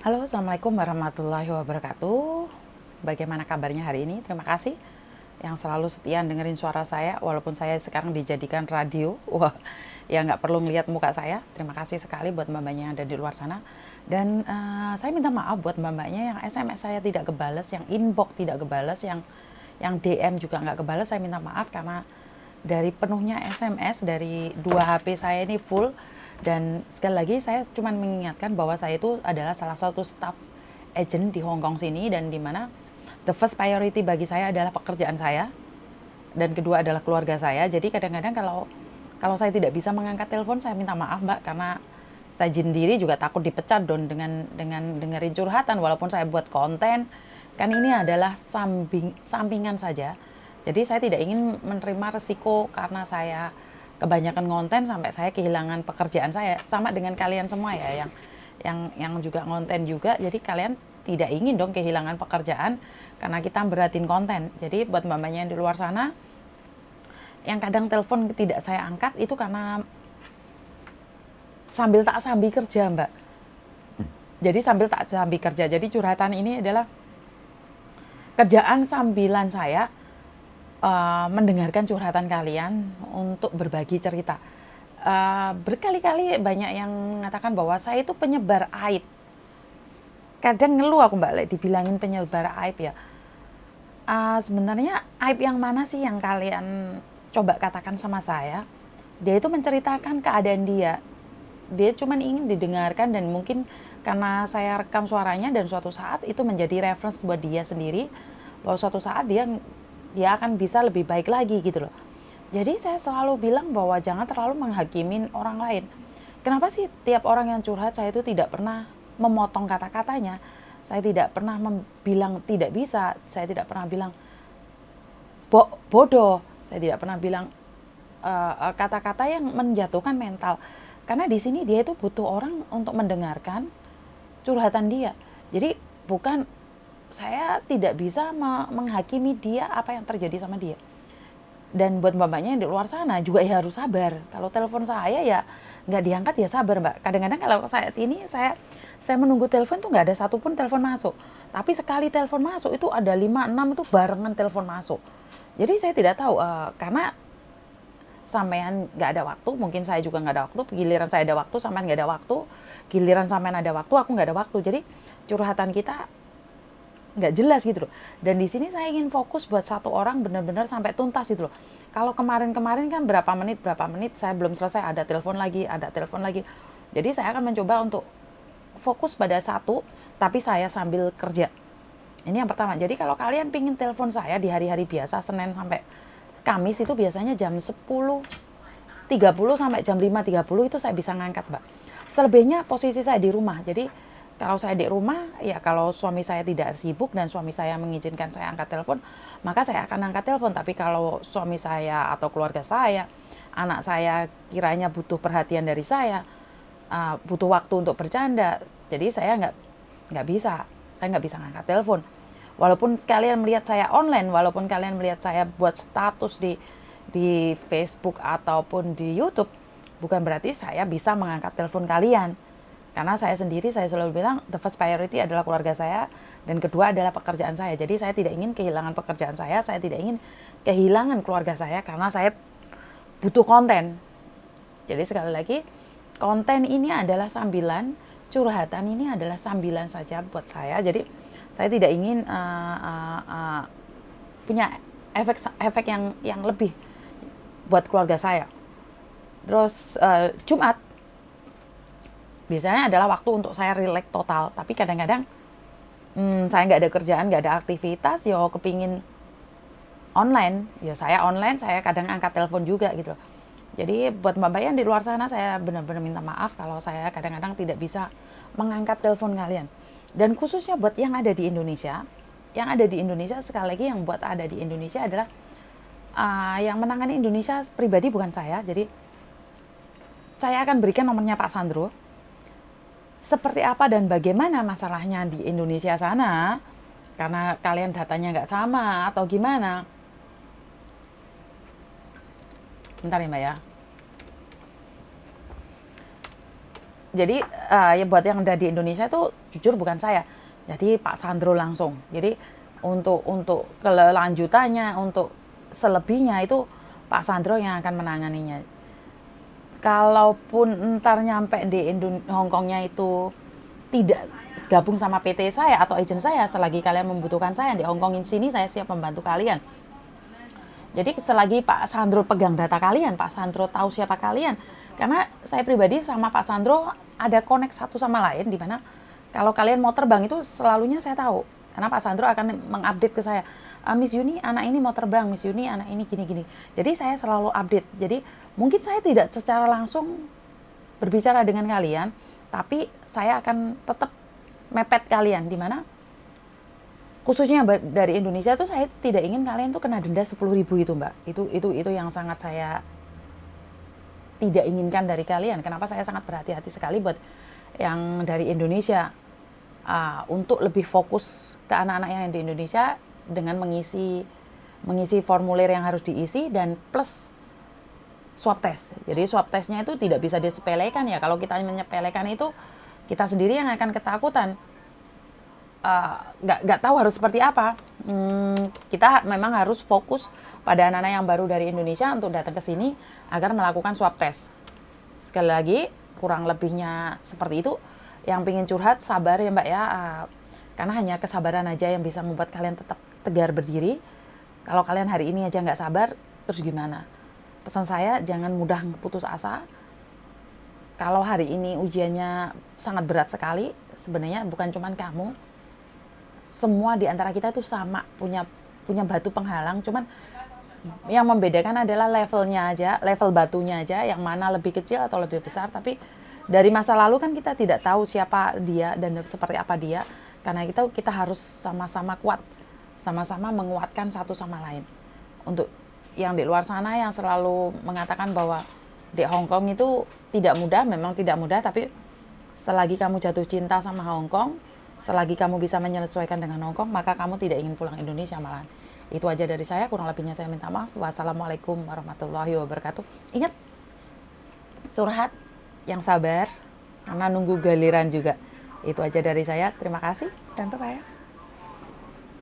Halo, Assalamualaikum warahmatullahi wabarakatuh. Bagaimana kabarnya hari ini? Terima kasih yang selalu setia dengerin suara saya, walaupun saya sekarang dijadikan radio. Wah, ya nggak perlu ngeliat muka saya. Terima kasih sekali buat mbak-mbaknya yang ada di luar sana. Dan saya minta maaf buat mbak-mbaknya yang SMS saya tidak kebales, yang inbox tidak kebales, yang DM juga nggak kebales. Saya minta maaf karena dari penuhnya SMS dari 2 HP saya ini full. Dan sekali lagi saya cuma mengingatkan bahwa saya itu adalah salah satu staff agent di Hong Kong sini, dan dimana the first priority bagi saya adalah pekerjaan saya, dan kedua adalah keluarga saya. Jadi kadang-kadang kalau saya tidak bisa mengangkat telepon, saya minta maaf mbak, karena saya sendiri juga takut dipecat don dengan dengerin curhatan walaupun saya buat konten. Kan ini adalah sampingan saja. Jadi saya tidak ingin menerima resiko karena saya kebanyakan konten sampai saya kehilangan pekerjaan saya. Sama dengan kalian semua ya, yang juga konten juga. Jadi kalian tidak ingin dong kehilangan pekerjaan karena kita beratin konten. Jadi buat mbak-mbaknya yang di luar sana yang kadang telepon tidak saya angkat, itu karena sambil tak sambil kerja mbak. Jadi sambil tak sambil kerja. Jadi curhatan ini adalah kerjaan sambilan saya mendengarkan curhatan kalian untuk berbagi cerita. Berkali-kali banyak yang mengatakan bahwa saya itu penyebar aib. Kadang ngeluh aku mbak, dibilangin penyebar aib ya. Sebenarnya aib yang mana sih yang kalian coba katakan sama saya? Dia itu menceritakan keadaan dia. Dia cuma ingin didengarkan, dan mungkin karena saya rekam suaranya dan suatu saat itu menjadi reference buat dia sendiri, bahwa suatu saat dia akan bisa lebih baik lagi gitu loh. Jadi saya selalu bilang bahwa jangan terlalu menghakimin orang lain. Kenapa sih tiap orang yang curhat saya itu tidak pernah memotong kata-katanya? Saya tidak pernah bilang tidak bisa, saya tidak pernah bilang bodoh, saya tidak pernah bilang kata-kata yang menjatuhkan mental. Karena di sini dia itu butuh orang untuk mendengarkan curhatan dia. Jadi bukan, saya tidak bisa menghakimi dia apa yang terjadi sama dia. Dan buat mbak-mbaknya yang di luar sana juga ya harus sabar. Kalau telepon saya ya nggak diangkat ya sabar mbak. Kadang-kadang kalau saat ini saya menunggu telepon tuh nggak ada satupun telepon masuk. Tapi sekali telepon masuk itu ada 5-6 itu barengan telepon masuk. Jadi saya tidak tahu, karena sampean nggak ada waktu, mungkin saya juga nggak ada waktu. Giliran saya ada waktu, sampean nggak ada waktu. Giliran sampean ada waktu, aku nggak ada waktu. Jadi curhatan kita nggak jelas gitu loh. Dan di sini saya ingin fokus buat satu orang benar-benar sampai tuntas gitu loh. Kalau kemarin-kemarin kan berapa menit saya belum selesai, ada telepon lagi, ada telepon lagi. Jadi saya akan mencoba untuk fokus pada satu, tapi saya sambil kerja. Ini yang pertama. Jadi kalau kalian pingin telepon saya di hari-hari biasa, Senin sampai Kamis, itu biasanya jam 10.30 sampai jam 5.30 itu saya bisa ngangkat mbak. Selebihnya posisi saya di rumah. Jadi kalau saya di rumah, ya kalau suami saya tidak sibuk dan suami saya mengizinkan saya angkat telepon, maka saya akan angkat telepon. Tapi kalau suami saya atau keluarga saya, anak saya kiranya butuh perhatian dari saya, butuh waktu untuk bercanda, jadi saya nggak bisa ngangkat telepon. Walaupun kalian melihat saya online, walaupun kalian melihat saya buat status di Facebook ataupun di YouTube, bukan berarti saya bisa mengangkat telepon kalian. Karena saya sendiri, saya selalu bilang the first priority adalah keluarga saya, dan kedua adalah pekerjaan saya. Jadi saya tidak ingin kehilangan pekerjaan saya tidak ingin kehilangan keluarga saya karena saya butuh konten. Jadi sekali lagi, konten ini adalah sambilan, curhatan ini adalah sambilan saja buat saya. Jadi saya tidak ingin punya efek yang lebih buat keluarga saya. Terus Jumat biasanya adalah waktu untuk saya relax total. Tapi kadang-kadang saya nggak ada kerjaan, nggak ada aktivitas, yo kepingin online, ya saya online, saya kadang angkat telepon juga gitu. Jadi buat mbak-mbak yang di luar sana, saya benar-benar minta maaf kalau saya kadang-kadang tidak bisa mengangkat telepon kalian. Dan khususnya buat yang ada di Indonesia, sekali lagi yang buat ada di Indonesia adalah yang menangani Indonesia pribadi bukan saya. Jadi saya akan berikan nomornya Pak Sandro. Seperti apa dan bagaimana masalahnya di Indonesia sana, karena kalian datanya nggak sama atau gimana. Bentar ya mbak ya. Jadi ya buat yang ada di Indonesia itu jujur bukan saya. Jadi Pak Sandro langsung. Jadi untuk kelanjutannya, untuk selebihnya itu Pak Sandro yang akan menanganinya. Kalaupun ntar nyampe di Hongkongnya itu tidak gabung sama PT saya atau agent saya, selagi kalian membutuhkan saya di Hongkongin sini, saya siap membantu kalian. Jadi selagi Pak Sandro pegang data kalian, Pak Sandro tahu siapa kalian. Karena saya pribadi sama Pak Sandro ada connect satu sama lain, di mana kalau kalian mau terbang itu selalunya saya tahu. Karena Pak Sandro akan mengupdate ke saya, Miss Yuni anak ini mau terbang, Miss Yuni anak ini gini-gini. Jadi saya selalu update. Jadi mungkin saya tidak secara langsung berbicara dengan kalian, tapi saya akan tetap mepet kalian, di mana khususnya dari Indonesia tuh saya tidak ingin kalian tuh kena denda 10.000 itu Mbak. Itu yang sangat saya tidak inginkan dari kalian. Kenapa saya sangat berhati-hati sekali buat yang dari Indonesia, untuk lebih fokus ke anak-anak yang di Indonesia dengan mengisi formulir yang harus diisi dan plus swab test. Jadi swab testnya itu tidak bisa disepelekan ya. Kalau kita menyepelekan itu kita sendiri yang akan ketakutan. Nggak tahu harus seperti apa. Kita memang harus fokus pada anak-anak yang baru dari Indonesia untuk datang ke sini agar melakukan swab test. Sekali lagi, kurang lebihnya seperti itu. Yang pengen curhat, sabar ya Mbak ya. Karena hanya kesabaran aja yang bisa membuat kalian tetap tegar berdiri. Kalau kalian hari ini aja nggak sabar, terus gimana? Pesan saya, jangan mudah putus asa. Kalau hari ini ujiannya sangat berat sekali, sebenarnya bukan cuma kamu, semua di antara kita itu sama, punya batu penghalang, cuman yang membedakan adalah levelnya aja, level batunya aja, yang mana lebih kecil atau lebih besar. Tapi dari masa lalu kan kita tidak tahu siapa dia dan seperti apa dia, karena kita harus sama-sama kuat, sama-sama menguatkan satu sama lain. Untuk yang di luar sana yang selalu mengatakan bahwa di Hong Kong itu tidak mudah, memang tidak mudah, tapi selagi kamu jatuh cinta sama Hong Kong, selagi kamu bisa menyesuaikan dengan Hong Kong, maka kamu tidak ingin pulang Indonesia malahan. Itu aja dari saya, kurang lebihnya saya minta maaf. Wassalamualaikum warahmatullahi wabarakatuh. Ingat, curhat yang sabar, karena nunggu giliran juga. Itu aja dari saya, terima kasih, dan bye-bye.